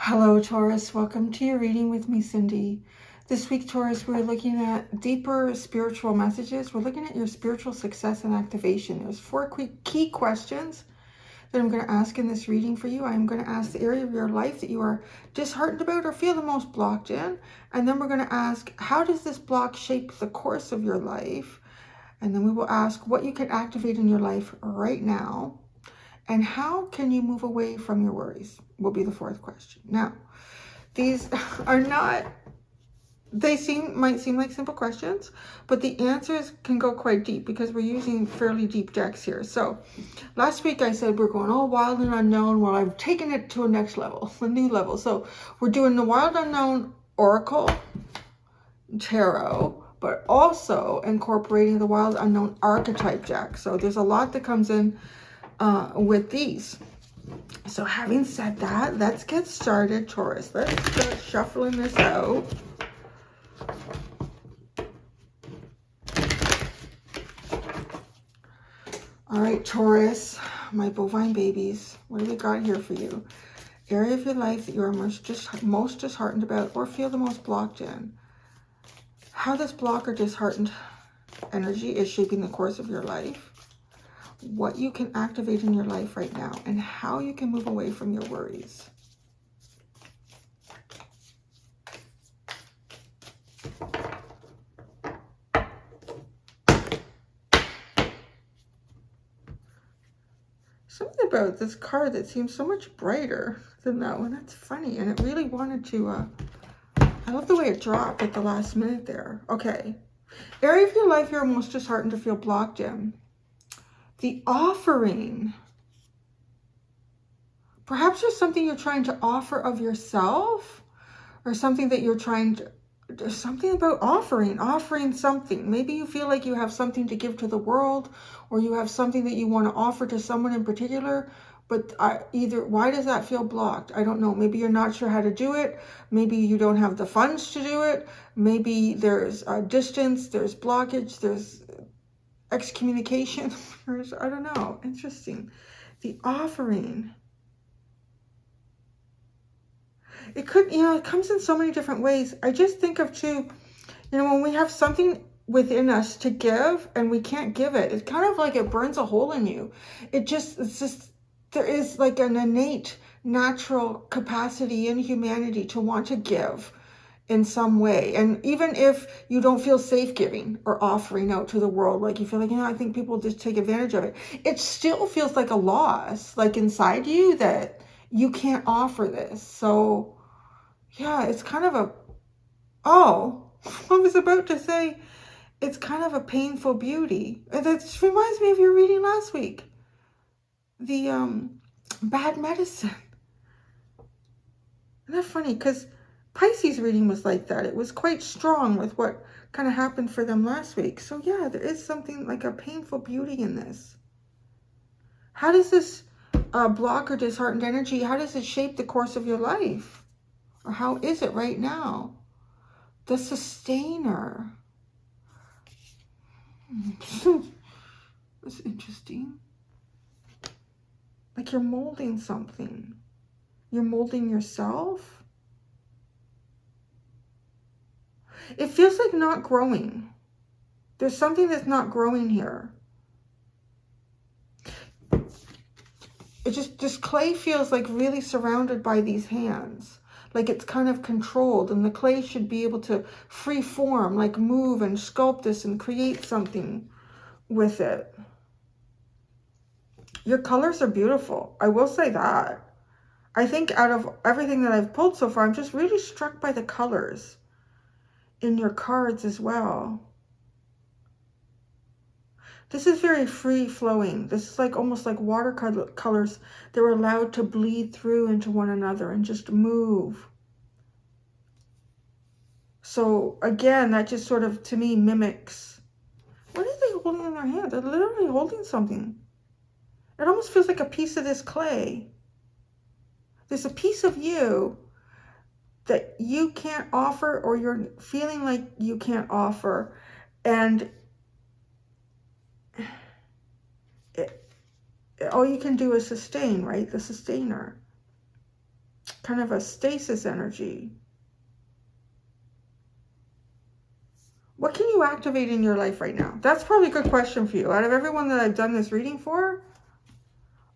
Hello, Taurus. Welcome to your reading with me, Cindy. This week, Taurus, we're looking at deeper spiritual messages. We're looking at your spiritual success and activation. There's 4 key questions that I'm going to ask in this reading for you. I'm going to ask the area of your life that you are disheartened about or feel the most blocked in. And then we're going to ask, how does this block shape the course of your life? And then we will ask what you can activate in your life right now. And how can you move away from your worries? Will be the 4th question. Now, these are not, might seem like simple questions, but the answers can go quite deep because we're using fairly deep decks here. So last week I said we're going all wild and unknown. Well, I've taken it to a next level, a new level. So we're doing the wild unknown oracle tarot, but also incorporating the wild unknown archetype deck. So there's a lot that comes in with these. So having said that, let's get started, Taurus. Let's start shuffling this out. All right, Taurus, my bovine babies, what do we got here for you? Area of your life that you are most disheartened about or feel the most blocked in. How this block or disheartened energy is shaping the course of your life. What you can activate in your life right now, and how you can move away from your worries. Something about this card that seems so much brighter than that one. That's funny, and it really wanted to, I love the way it dropped at the last minute there. Okay. Area of your life you're most disheartened to feel blocked in. The offering. Perhaps there's something you're trying to offer of yourself, or something that you're trying to, there's something about offering something. Maybe you feel like you have something to give to the world, or you have something that you want to offer to someone in particular, but why does that feel blocked? I don't know. Maybe you're not sure how to do it. Maybe you don't have the funds to do it. Maybe there's distance, there's blockage, there's excommunication. I don't know. Interesting. The offering. It could, it comes in so many different ways. I just think of too, when we have something within us to give and we can't give it, it's kind of like it burns a hole in you. It's just, there is like an innate natural capacity in humanity to want to give in some way. And even if you don't feel safe giving or offering out to the world, like you feel like, I think people just take advantage of it. It still feels like a loss, like inside you, that you can't offer this. So yeah, it's kind of I was about to say, it's kind of a painful beauty. That reminds me of your reading last week. The bad medicine. Isn't that funny? Because Pisces reading was like that. It was quite strong with what kind of happened for them last week. So yeah, there is something like a painful beauty in this. How does this block or disheartened energy, how does it shape the course of your life? Or how is it right now? The sustainer. That's interesting. Like you're molding something. You're molding yourself. It feels like not growing. There's something that's not growing here. It just clay feels like really surrounded by these hands. Like it's kind of controlled, and the clay should be able to free form, like move and sculpt this and create something with it. Your colors are beautiful. I will say that. I think out of everything that I've pulled so far, I'm just really struck by the colors in your cards as well. This is very free flowing. This is like almost like watercolors. They're allowed to bleed through into one another and just move. So again, that just sort of, to me, mimics. What are they holding in their hand? They're literally holding something. It almost feels like a piece of this clay. There's a piece of you that you can't offer, or you're feeling like you can't offer. And all you can do is sustain, right? The sustainer. kind of a stasis energy. What can you activate in your life right now? That's probably a good question for you. Out of everyone that I've done this reading for,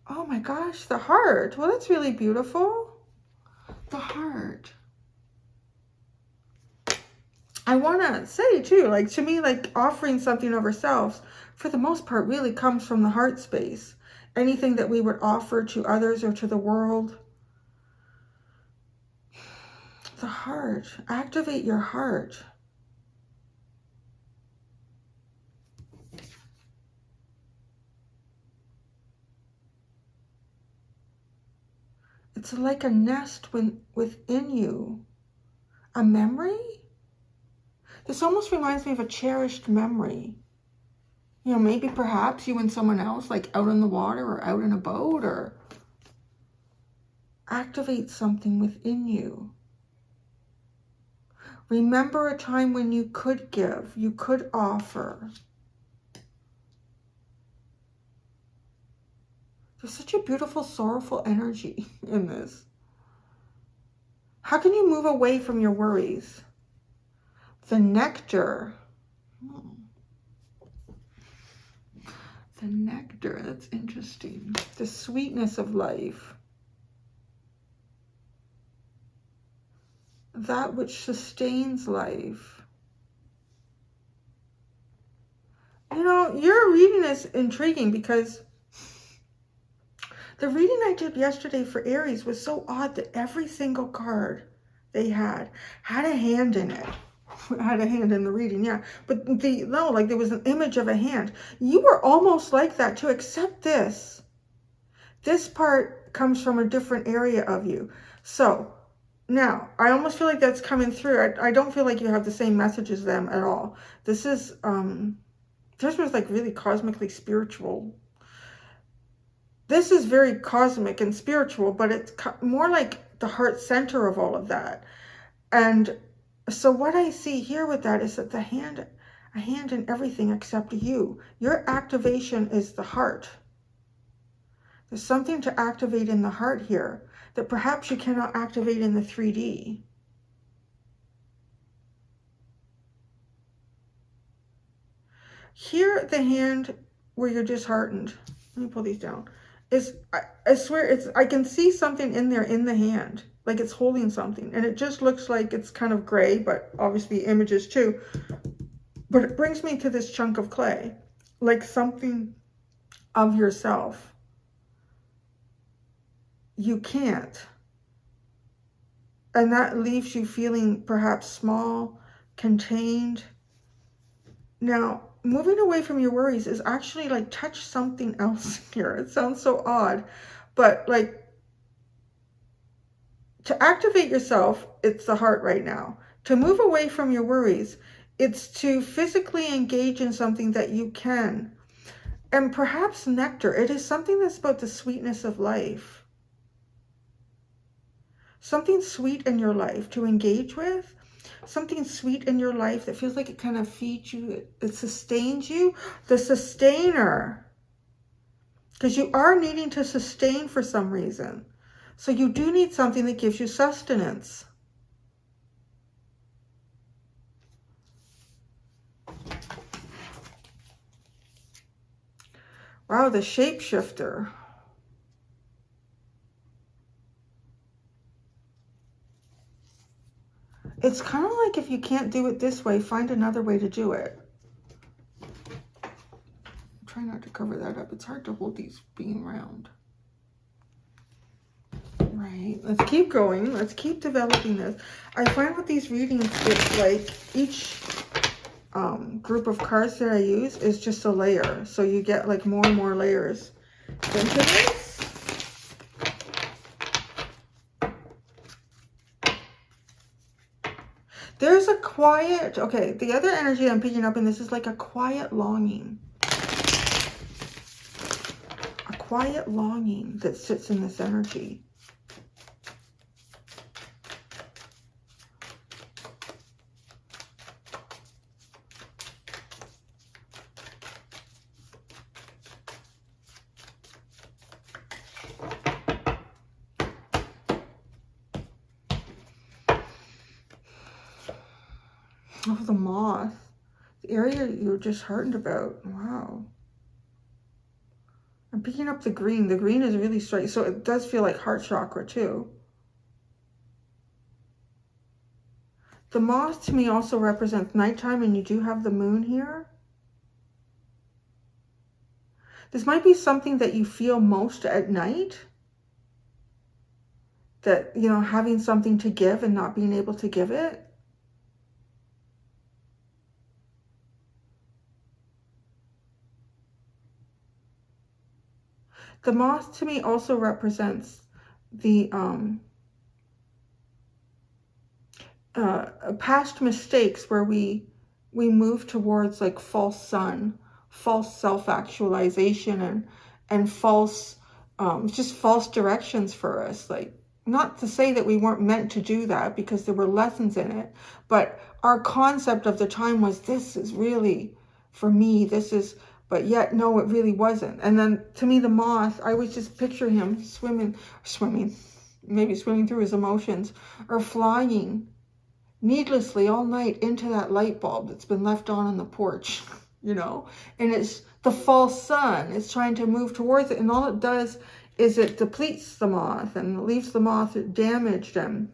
oh my gosh, the heart. Well, that's really beautiful. The heart. I want to say too, like to me, like offering something of ourselves, for the most part, really comes from the heart space. Anything that we would offer to others or to the world. The heart. Activate your heart. It's like a nest within you. A memory? This almost reminds me of a cherished memory. You know, maybe perhaps you and someone else, like out in the water or out in a boat, or activate something within you. Remember a time when you could give, you could offer. There's such a beautiful, sorrowful energy in this. How can you move away from your worries? The nectar. The nectar, that's interesting. The sweetness of life. That which sustains life. You know, your reading is intriguing because the reading I did yesterday for Aries was so odd that every single card they had a hand in it. Had a hand in the reading, yeah. But no, like there was an image of a hand. You were almost like that too, except this. This part comes from a different area of you. So now, I almost feel like that's coming through. I don't feel like you have the same message as them at all. This is, this was like really cosmically spiritual. This is very cosmic and spiritual, but it's more like the heart center of all of that. And so what I see here with that is that a hand in everything except you. Your activation is the heart. There's something to activate in the heart here that perhaps you cannot activate in the 3D. Here, the hand where you're disheartened, let me pull these down, is, I swear, I can see something in there in the hand, like it's holding something, and it just looks like it's kind of gray, but obviously images too. But it brings me to this chunk of clay, like something of yourself. You can't. And that leaves you feeling perhaps small, contained. Now, moving away from your worries is actually like touch something else here. It sounds so odd, but like to activate yourself, it's the heart right now. To move away from your worries, it's to physically engage in something that you can. And perhaps nectar, it is something that's about the sweetness of life. Something sweet in your life to engage with. Something sweet in your life that feels like it kind of feeds you. It sustains you. The sustainer. Because you are needing to sustain for some reason. So you do need something that gives you sustenance. Wow, the shapeshifter. It's kind of like if you can't do it this way, find another way to do it. Try not to cover that up. It's hard to hold these being round. Right, let's keep going. Let's keep developing this. I find with these readings, it's like each group of cards that I use is just a layer. So you get like more and more layers into this. There's a quiet, okay, the other energy I'm picking up in this is like a quiet longing. A quiet longing that sits in this energy. Oh, the moth. The area you're disheartened about. Wow. I'm picking up the green. The green is really straight. So it does feel like heart chakra too. The moth to me also represents nighttime, and you do have the moon here. This might be something that you feel most at night. That, you know, having something to give and not being able to give it. The moth to me also represents the past mistakes where we move towards like false sun, false self-actualization, and false just false directions for us. Like, not to say that we weren't meant to do that, because there were lessons in it, but our concept of the time was, this is really for me, this is, but yet no, it really wasn't. And then to me, the moth, I would just picture him swimming, maybe swimming through his emotions, or flying needlessly all night into that light bulb that's been left on the porch, you know, and it's the false sun. It's trying to move towards it, and all it does is it depletes the moth and leaves the moth damaged and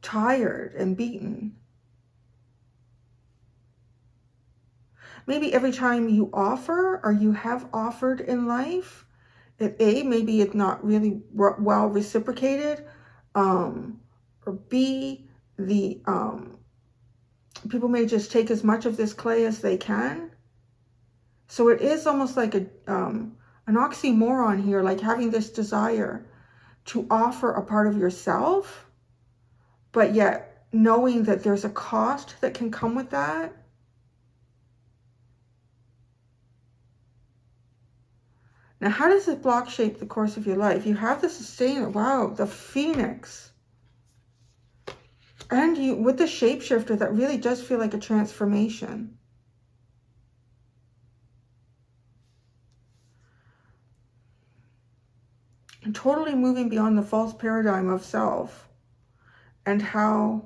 tired and beaten. Maybe every time you offer, or you have offered in life, maybe it's not really well reciprocated, or B, the people may just take as much of this clay as they can. So it is almost like an oxymoron here, like having this desire to offer a part of yourself, but yet knowing that there's a cost that can come with that. Now, how does this block shape the course of your life? You have the sustainer, wow, the phoenix. And you, with the shapeshifter, that really does feel like a transformation. And totally moving beyond the false paradigm of self, and who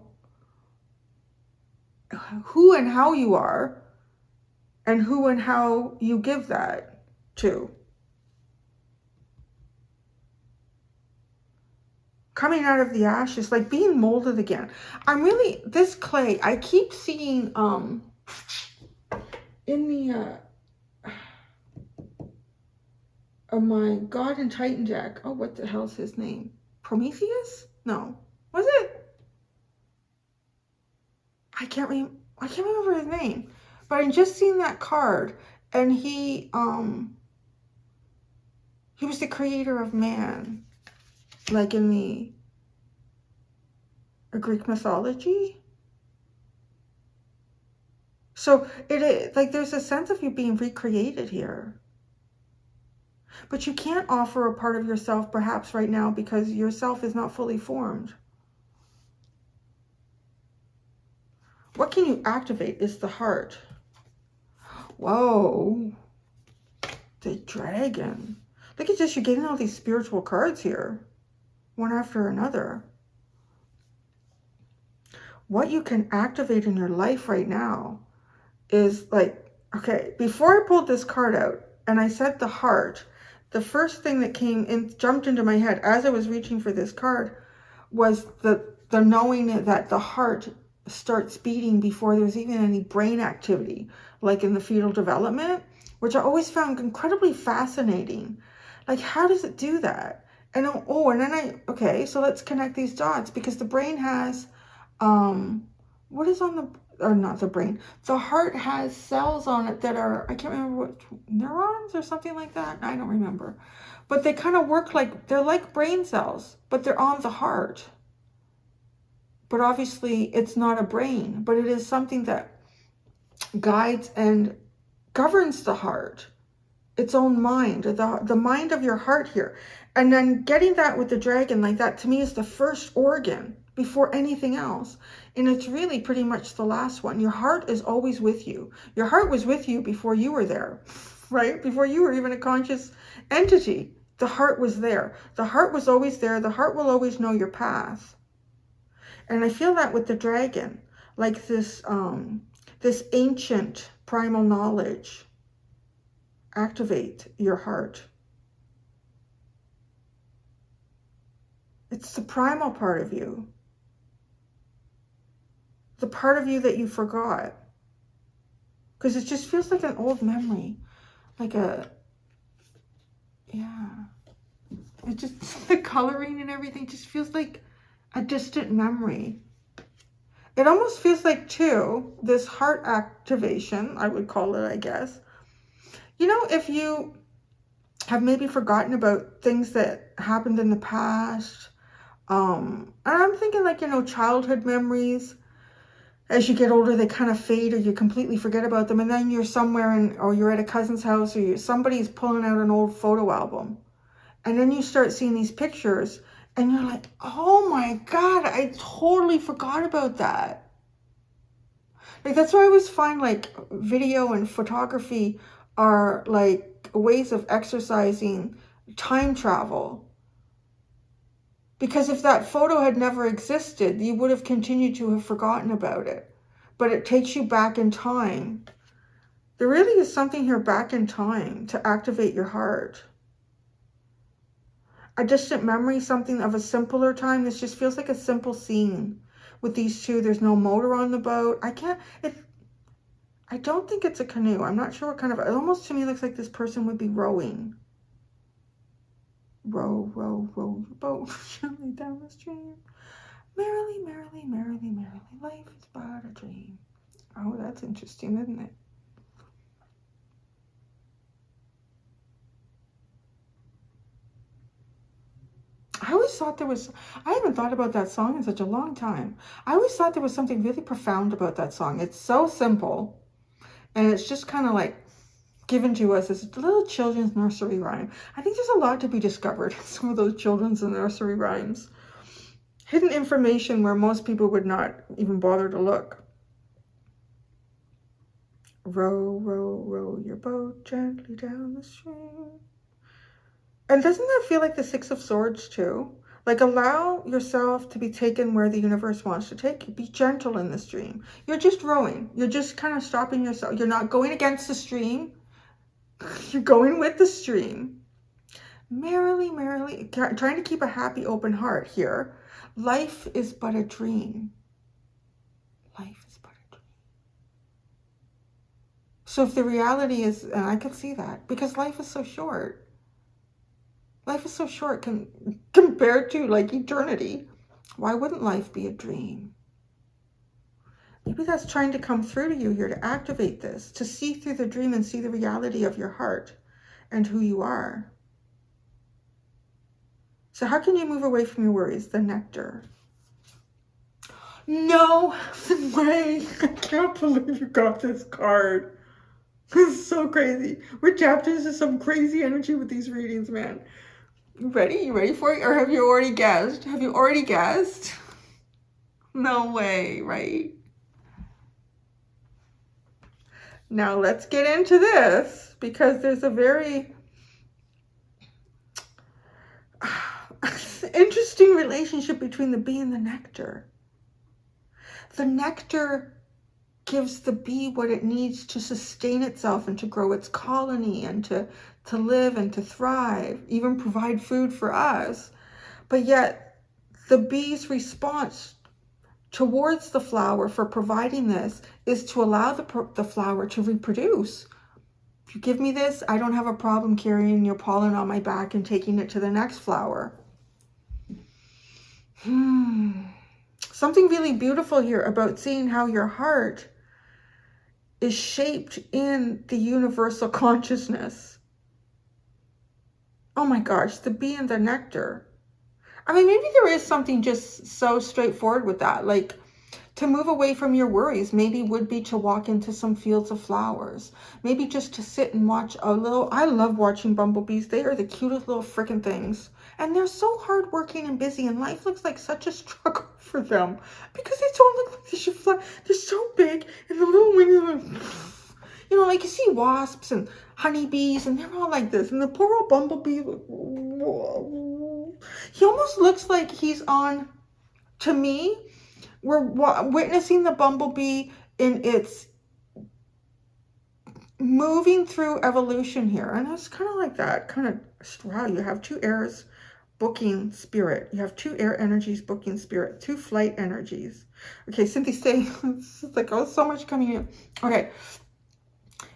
and how you are, and who and how you give that to. Coming out of the ashes, like being molded again. This clay, I keep seeing in the my God and Titan deck. Oh, what the hell's his name? Prometheus? No. Was it? I can't remember his name. But I'm just seeing that card, and he was the creator of man. Like in the Greek mythology. So like there's a sense of you being recreated here. But you can't offer a part of yourself perhaps right now because yourself is not fully formed. What can you activate is the heart. Whoa. The dragon. Look at this, you're getting all these spiritual cards here. One after another. What you can activate in your life right now is like, okay, before I pulled this card out and I said the heart, the first thing that jumped into my head as I was reaching for this card was the knowing that the heart starts beating before there's even any brain activity, like in the fetal development, which I always found incredibly fascinating. Like, how does it do that? And okay, so let's connect these dots, because the brain has, what is on not the brain, the heart has cells on it that are, I can't remember what, neurons or something like that. I don't remember. But they kind of work like, they're like brain cells, but they're on the heart. But obviously it's not a brain, but it is something that guides and governs the heart. Its own mind, the mind of your heart here. And then getting that with the dragon, like that to me is the first organ before anything else. And it's really pretty much the last one. Your heart is always with you. Your heart was with you before you were there, right? Before you were even a conscious entity, the heart was there. The heart was always there. The heart will always know your path. And I feel that with the dragon. like this, this ancient primal knowledge activate your heart. It's the primal part of you. The part of you that you forgot. Because it just feels like an old memory. Like a, yeah. It just, the coloring and everything just feels like a distant memory. It almost feels like, too, this heart activation, I would call it, I guess. You know, if you have maybe forgotten about things that happened in the past, and I'm thinking like, you know, childhood memories. As you get older, they kind of fade or you completely forget about them. And then you're somewhere or you're at a cousin's house or somebody's pulling out an old photo album. And then you start seeing these pictures and you're like, oh my God, I totally forgot about that. Like, that's why I always find like video and photography are like ways of exercising time travel. Because if that photo had never existed, you would have continued to have forgotten about it. But it takes you back in time. There really is something here back in time to activate your heart. A distant memory, something of a simpler time. This just feels like a simple scene with these two. There's no motor on the boat. I don't think it's a canoe. I'm not sure what kind of, it almost to me looks like this person would be rowing. Row, row, row your boat gently down the stream. Merrily, merrily, merrily, merrily, life is but a dream. Oh, that's interesting, isn't it? I always thought I haven't thought about that song in such a long time. I always thought there was something really profound about that song. It's so simple, and it's just kind of like given to us as a little children's nursery rhyme. I think there's a lot to be discovered in some of those children's and nursery rhymes. Hidden information where most people would not even bother to look. Row, row, row your boat gently down the stream. And doesn't that feel like the Six of Swords too? Like, allow yourself to be taken where the universe wants to take you. Be gentle in the stream. You're just rowing. You're just kind of stopping yourself. You're not going against the stream. You're going with the stream. Merrily, merrily, trying to keep a happy, open heart here. Life is but a dream. Life is but a dream. So if the reality is, and I can see that, because life is so short. Life is so short compared to like eternity. Why wouldn't life be a dream? Maybe that's trying to come through to you here to activate this, to see through the dream and see the reality of your heart and who you are. So how can you move away from your worries? The Nectar. No way. I can't believe you got this card. This is so crazy. We're tapped into some crazy energy with these readings, man. You ready? You ready for it? Or have you already guessed? Have you already guessed? No way, right? Now let's get into this, because there's a very interesting relationship between the bee and the nectar. The nectar gives the bee what it needs to sustain itself and to grow its colony and to live and to thrive, even provide food for us. But yet the bee's response towards the flower for providing this is to allow the flower to reproduce. If you give me this, I don't have a problem carrying your pollen on my back and taking it to the next flower. Something really beautiful here about seeing how your heart is shaped in the universal consciousness. Oh my gosh, the bee and the nectar. I mean, maybe there is something just so straightforward with that. Like, to move away from your worries maybe would be to walk into some fields of flowers. Maybe just to sit and watch a little. I love watching bumblebees. They are the cutest little freaking things. And they're so hardworking and busy, and life looks like such a struggle for them because they don't look like they should fly. They're so big, and the little wings are, you know, like you see wasps and honeybees, and they're all like this. And the poor old bumblebee, he almost looks like he's on, to me, We're witnessing the bumblebee in its moving through evolution here. And it's kind of like that, kind of, wow, you have two airs booking spirit. You have two air energies booking spirit, two flight energies. Okay, Cynthia, stay. It's like, oh, so much coming in. Okay.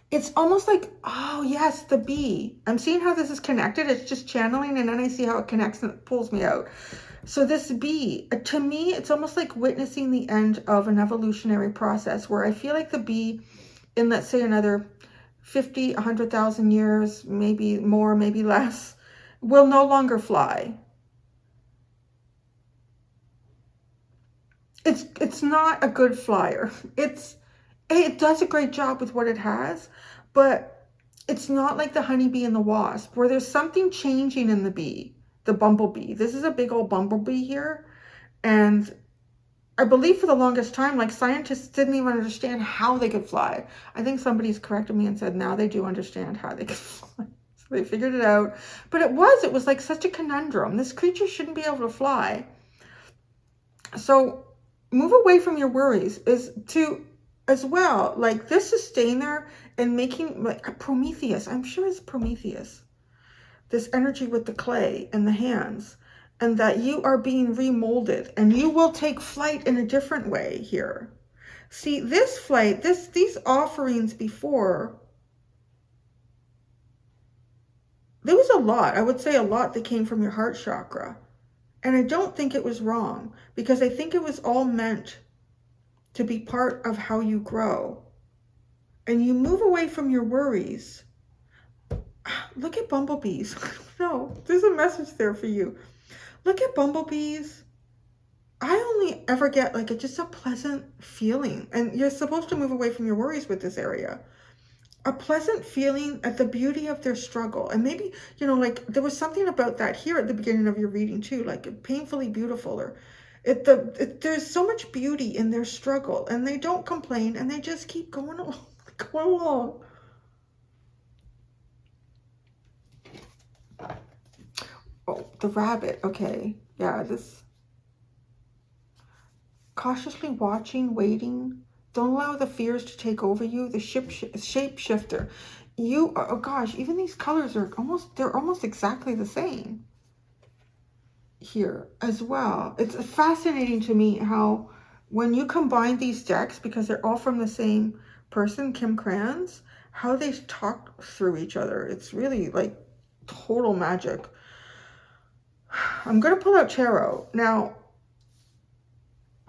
It's almost like, oh, yes, the bee. I'm seeing how this is connected. It's just channeling, and then I see how it connects and it pulls me out. So this bee, to me, it's almost like witnessing the end of an evolutionary process where I feel like the bee in, let's say, another 50, 100,000 years, maybe more, maybe less, will no longer fly. It's not a good flyer. It does a great job with what it has, but it's not like the honeybee and the wasp, where there's something changing in the bee, the bumblebee. This is a big old bumblebee here. And I believe for the longest time, like, scientists didn't even understand how they could fly. I think somebody's corrected me and said now they do understand how they could fly. So they figured it out. But it was like such a conundrum. This creature shouldn't be able to fly. So move away from your worries is to, as well, like, this is staying there and making, like, a Prometheus. I'm sure it's Prometheus. This energy with the clay and the hands, and that you are being remolded and you will take flight in a different way here. See, this flight, these offerings before, there was a lot, I would say a lot that came from your heart chakra. And I don't think it was wrong, because I think it was all meant to be part of how you grow. And you move away from your worries. Look at bumblebees. No, there's a message there for you. Look at bumblebees. I only ever get like just a pleasant feeling. And you're supposed to move away from your worries with this area. A pleasant feeling at the beauty of their struggle. And maybe, you know, like, there was something about that here at the beginning of your reading too, like painfully beautiful, or there's so much beauty in their struggle, and they don't complain, and they just keep going along, going along. Oh, the rabbit. Okay. Yeah, this cautiously watching, waiting. Don't allow the fears to take over you. The shapeshifter. You, oh gosh, even these colors are they're almost exactly the same here as well. It's fascinating to me how when you combine these decks, because they're all from the same person, Kim Kranz, how they talk through each other. It's really like total magic. I'm going to pull out tarot. Now,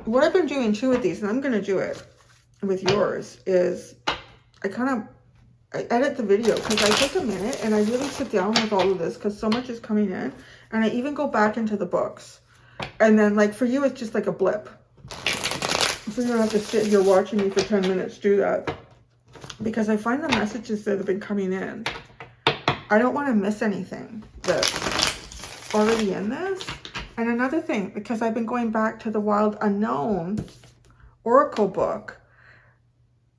what I've been doing too with these, and I'm going to do it with yours, is I edit the video, because I take a minute and I really sit down with all of this, because so much is coming in, and I even go back into the books. And then, like, for you, it's just like a blip. So you don't have to sit here watching me for 10 minutes do that, because I find the messages that have been coming in, I don't want to miss anything that's already in this. And another thing, because I've been going back to the Wild Unknown Oracle book,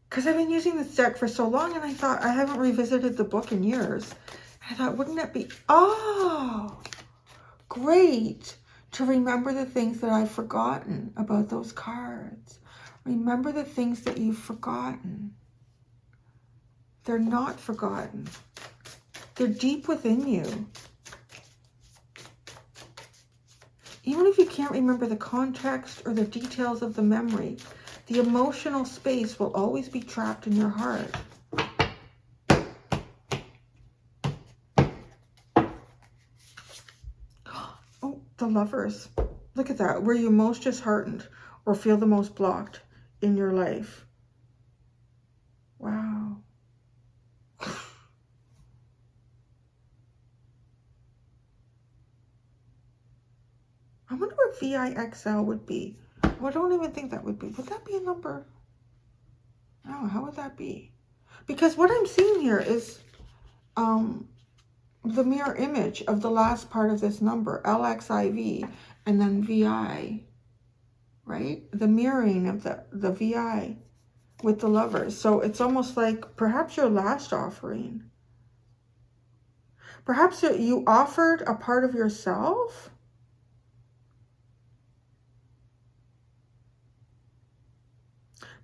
because I've been using this deck for so long, and I thought, I haven't revisited the book in years. And I thought, wouldn't it be, oh, great to remember the things that I've forgotten about those cards. Remember the things that you've forgotten. They're not forgotten. They're deep within you. Even if you can't remember the context or the details of the memory, the emotional space will always be trapped in your heart. Oh, the Lovers. Look at that. Were you most disheartened or feel the most blocked in your life? Wow. I wonder what VIXL would be. Well, I don't even think that would be. Would that be a number? No, how would that be? Because what I'm seeing here is the mirror image of the last part of this number, LXIV, and then VI, right? The mirroring of the VI with the Lovers. So it's almost like perhaps your last offering. Perhaps you offered a part of yourself.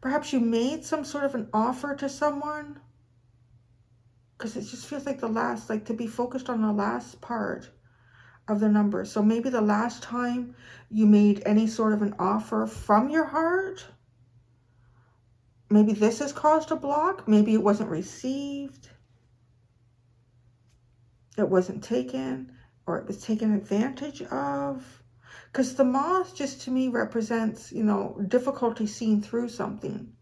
Perhaps you made some sort of an offer to someone, because it just feels like the last, like to be focused on the last part of the number. So maybe the last time you made any sort of an offer from your heart, maybe this has caused a block. Maybe it wasn't received, it wasn't taken, or it was taken advantage of. Because the moth just to me represents, you know, difficulty seeing through something.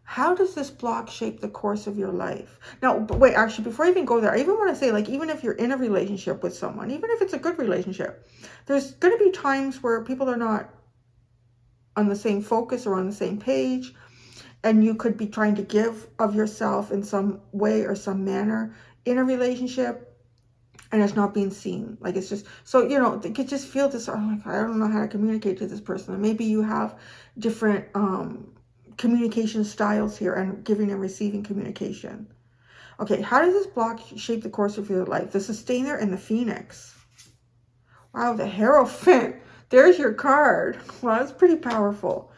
How does this block shape the course of your life? Now, wait, actually, before I even go there, I even want to say, like, even if you're in a relationship with someone, even if it's a good relationship, there's going to be times where people are not on the same focus or on the same page, and you could be trying to give of yourself in some way or some manner in a relationship, and it's not being seen. Like, it's just, so, you know, you could just feel this, oh, like, I don't know how to communicate to this person. And maybe you have different communication styles here, and giving and receiving communication. Okay, how does this block shape the course of your life? The Sustainer and the Phoenix. Wow, the Hierophant. There's your card. Wow, that's pretty powerful.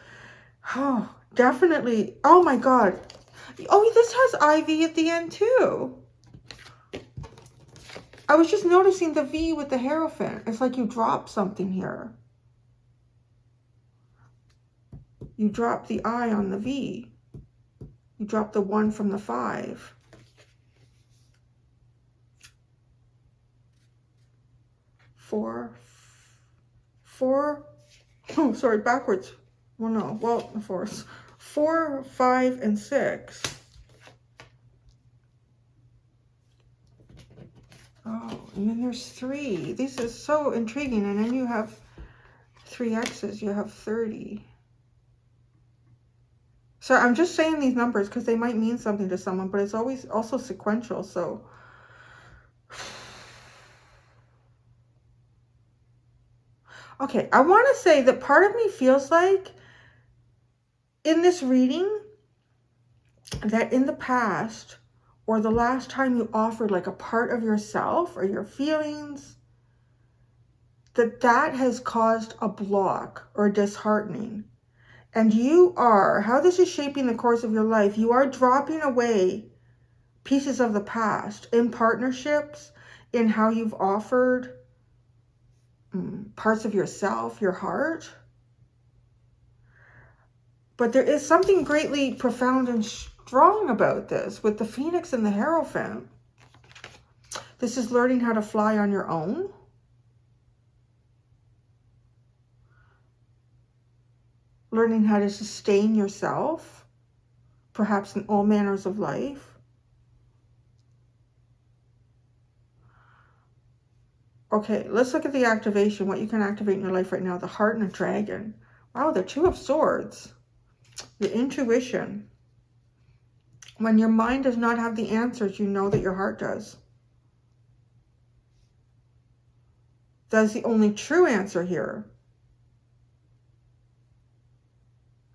Oh, definitely. Oh my God. Oh, this has Ivy at the end too. I was just noticing the V with the Hierophant. It's like you dropped something here. You drop the I on the V. You drop the 1 from the 5. Four. Oh, sorry, backwards. Well, no. Well, the 4s. 4, 5, and 6. Oh, and then there's 3. This is so intriguing. And then you have 3 X's. You have 30. So I'm just saying these numbers because they might mean something to someone, but it's always also sequential. So okay, I want to say that part of me feels like in this reading that in the past or the last time you offered like a part of yourself or your feelings, that has caused a block or disheartening. And you are, how this is shaping the course of your life, you are dropping away pieces of the past in partnerships, in how you've offered parts of yourself, your heart. But there is something greatly profound and strong about this with the Phoenix and the Hierophant. This is learning how to fly on your own. Learning how to sustain yourself, perhaps in all manners of life. Okay, let's look at the activation, what you can activate in your life right now. The Heart and the Dragon. Wow, the 2 of Swords. The intuition. When your mind does not have the answers, you know that your heart does. That's the only true answer here.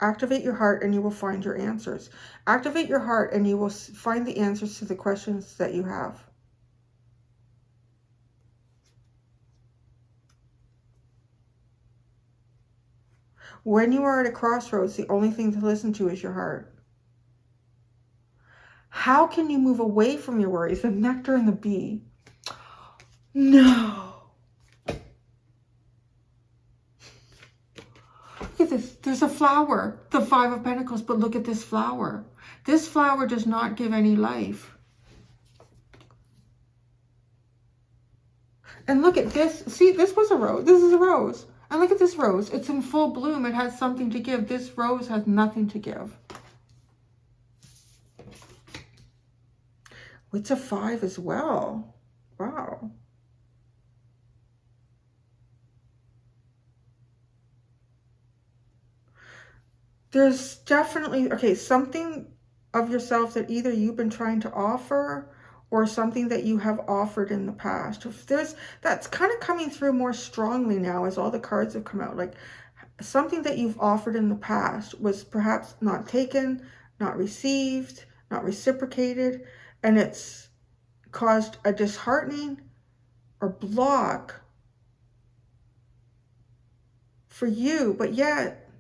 Activate your heart and you will find your answers. Activate your heart and you will find the answers to the questions that you have. When you are at a crossroads, the only thing to listen to is your heart. How can you move away from your worries? The Nectar and the Bee. No. Look at this. There's a flower. The 5 of Pentacles. But look at this flower. This flower does not give any life. And look at this. See, this was a rose. This is a rose. And look at this rose. It's in full bloom. It has something to give. This rose has nothing to give. It's a 5 as well. Wow. There's definitely, okay, something of yourself that either you've been trying to offer or something that you have offered in the past. If that's kind of coming through more strongly now as all the cards have come out. Like something that you've offered in the past was perhaps not taken, not received, not reciprocated, and it's caused a disheartening or block for you, but yet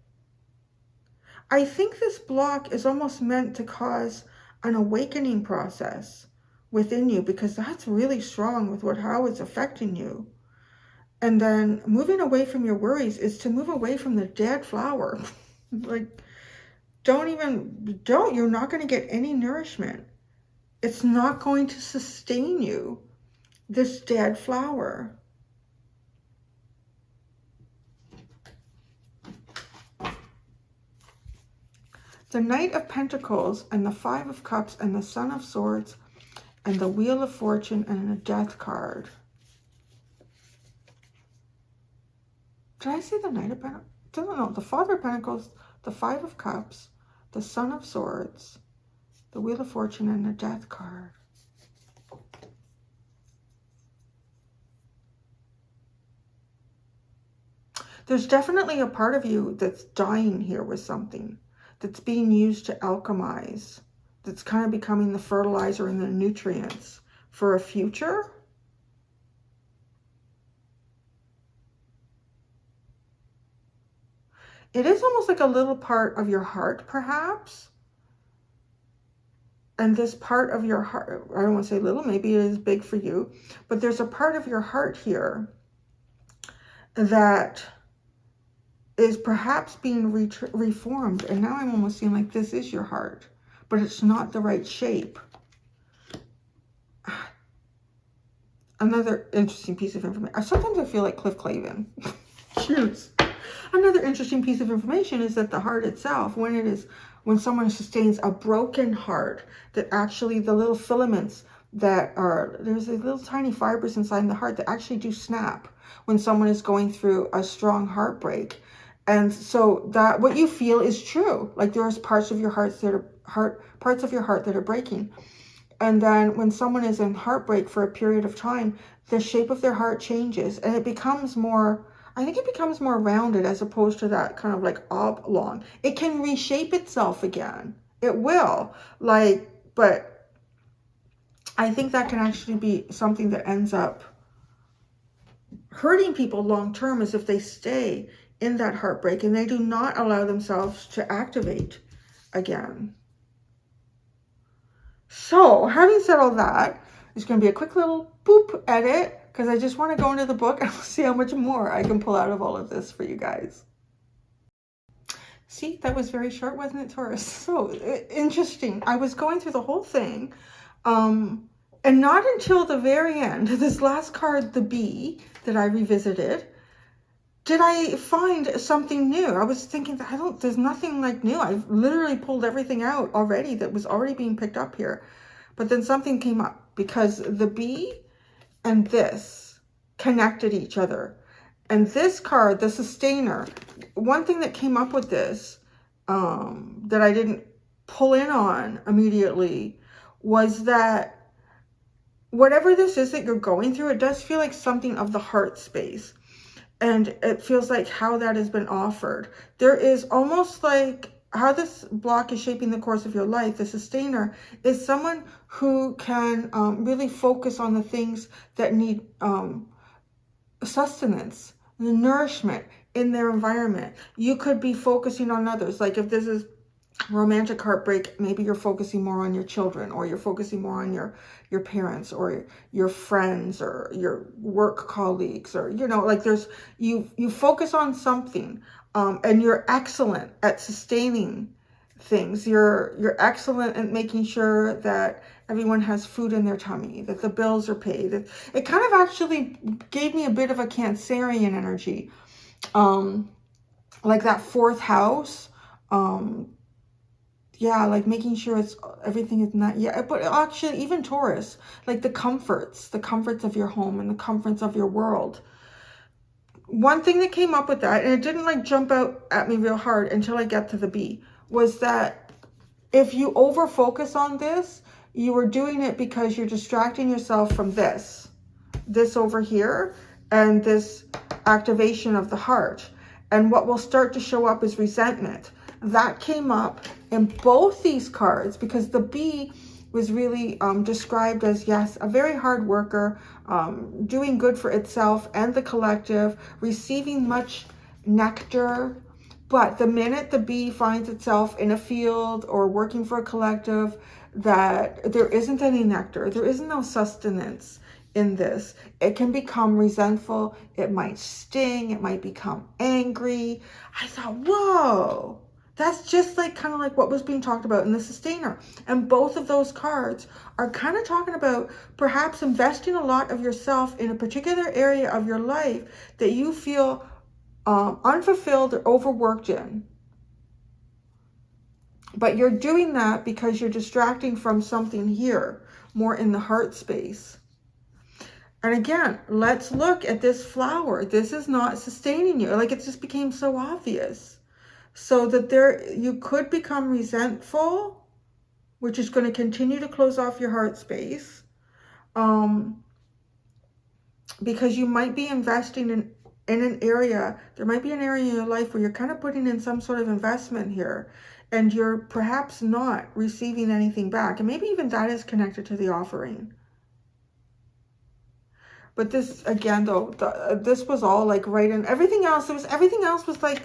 I think this block is almost meant to cause an awakening process within you, because that's really strong with how it's affecting you. And then moving away from your worries is to move away from the dead flower. Like, you're not going to get any nourishment. It's not going to sustain you, this dead flower. The Knight of Pentacles and the Five of Cups and the Son of Swords and the Wheel of Fortune and a Death card. Did I say the Knight of Pentacles? No, the Father of Pentacles, the Five of Cups, the Son of Swords, the Wheel of Fortune, and the Death card. There's definitely a part of you that's dying here with something, that's being used to alchemize, that's kind of becoming the fertilizer and the nutrients for a future. It is almost like a little part of your heart, perhaps. And this part of your heart, I don't want to say little, maybe it is big for you, but there's a part of your heart here that is perhaps being reformed. And now I'm almost seeing like this is your heart, but it's not the right shape. Another interesting piece of information. Sometimes I feel like Cliff Clavin. Cheers. Another interesting piece of information is that the heart itself, when someone sustains a broken heart, that actually the little filaments that are, there's these little tiny fibers inside the heart that actually do snap when someone is going through a strong heartbreak. And so that what you feel is true. Like there's parts of your heart that are breaking. And then when someone is in heartbreak for a period of time, the shape of their heart changes and it becomes more, I think it becomes more rounded as opposed to that kind of like oblong. It can reshape itself again. It will. But I think that can actually be something that ends up hurting people long term, is if they stay in that heartbreak and they do not allow themselves to activate again. So having said all that, it's going to be a quick little boop edit, because I just want to go into the book and see how much more I can pull out of all of this for you guys. See, that was very short, wasn't it, Taurus? So interesting. I was going through the whole thing, and not until the very end, this last card, the Bee, that I revisited, did I find something new. I was thinking that there's nothing like new. I've literally pulled everything out already that was already being picked up here. But then something came up, because the Bee and this connected each other. And this card, the Sustainer, one thing that came up with this that I didn't pull in on immediately was that whatever this is that you're going through, it does feel like something of the heart space. And it feels like how that has been offered. There is almost like how this block is shaping the course of your life. The Sustainer is someone who can really focus on the things that need sustenance, the nourishment in their environment. You could be focusing on others. Like if this is romantic heartbreak, maybe you're focusing more on your children, or you're focusing more on your parents or your friends or your work colleagues, or like you focus on something, and you're excellent at sustaining things. You're excellent at making sure that everyone has food in their tummy, that the bills are paid. It kind of actually gave me a bit of a Cancerian energy, like that fourth house. Yeah, like making sure everything is not, yeah, but actually even Taurus, like the comforts of your home and the comforts of your world. One thing that came up with that, and it didn't like jump out at me real hard until I get to the Bee, was that if you over focus on this, you are doing it because you're distracting yourself from this over here, and this activation of the heart. And what will start to show up is resentment. That came up in both these cards, because the Bee was really described as, yes, a very hard worker, doing good for itself and the collective, receiving much nectar, But the minute the bee finds itself in a field or working for a collective, that there isn't any nectar, there is no sustenance in this, it can become resentful, it might sting, it might become angry. I thought, whoa, that's just like kind of like what was being talked about in the sustainer. And both of those cards are kind of talking about perhaps investing a lot of yourself in a particular area of your life that you feel unfulfilled or overworked in. But you're doing that because you're distracting from something here, more in the heart space. And again, let's look at this flower. This is not sustaining you. Like, it just became so obvious. So that you could become resentful, which is going to continue to close off your heart space. Because you might be investing in an area, there might be an area in your life where you're kind of putting in some sort of investment here, and you're perhaps not receiving anything back. And maybe even that is connected to the offering. But this, again, though, this was all like right in everything else. Everything else was like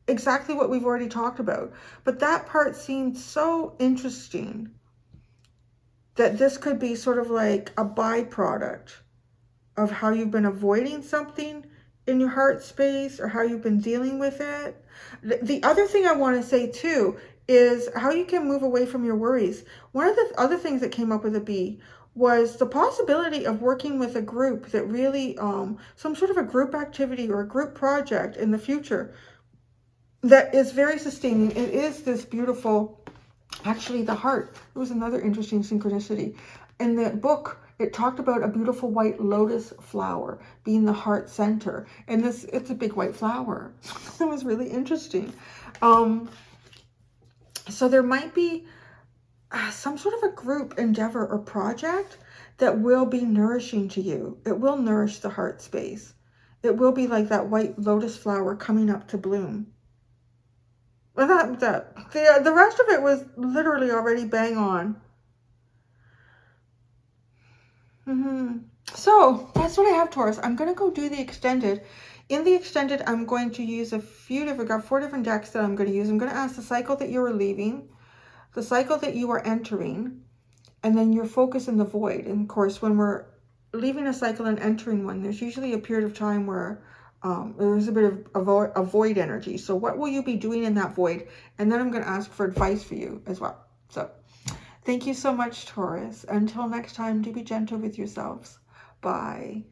exactly what we've already talked about. But that part seemed so interesting that this could be sort of like a byproduct of how you've been avoiding something in your heart space or how you've been dealing with it. The other thing I want to say too is how you can move away from your worries. One of the other things that came up with a bee was the possibility of working with a group that really, some sort of a group activity or a group project in the future that is very sustaining. It is this beautiful, actually the heart. It was another interesting synchronicity. In the book, it talked about a beautiful white lotus flower being the heart center. And it's a big white flower. It was really interesting. So there might be some sort of a group endeavor or project that will be nourishing to you. It will nourish the heart space. It will be like that white lotus flower coming up to bloom. The rest of it was literally already bang on. So that's what I have, Taurus. I'm going to go do the extended. In the extended, I'm going to use a few different, got 4 different decks that I'm going to use. I'm going to ask the cycle that you are leaving, the cycle that you are entering, and then your focus in the void. And of course, when we're leaving a cycle and entering one, there's usually a period of time where there's a bit of a void energy. So what will you be doing in that void? And then I'm going to ask for advice for you as well. So thank you so much, Taurus. Until next time, do be gentle with yourselves. Bye.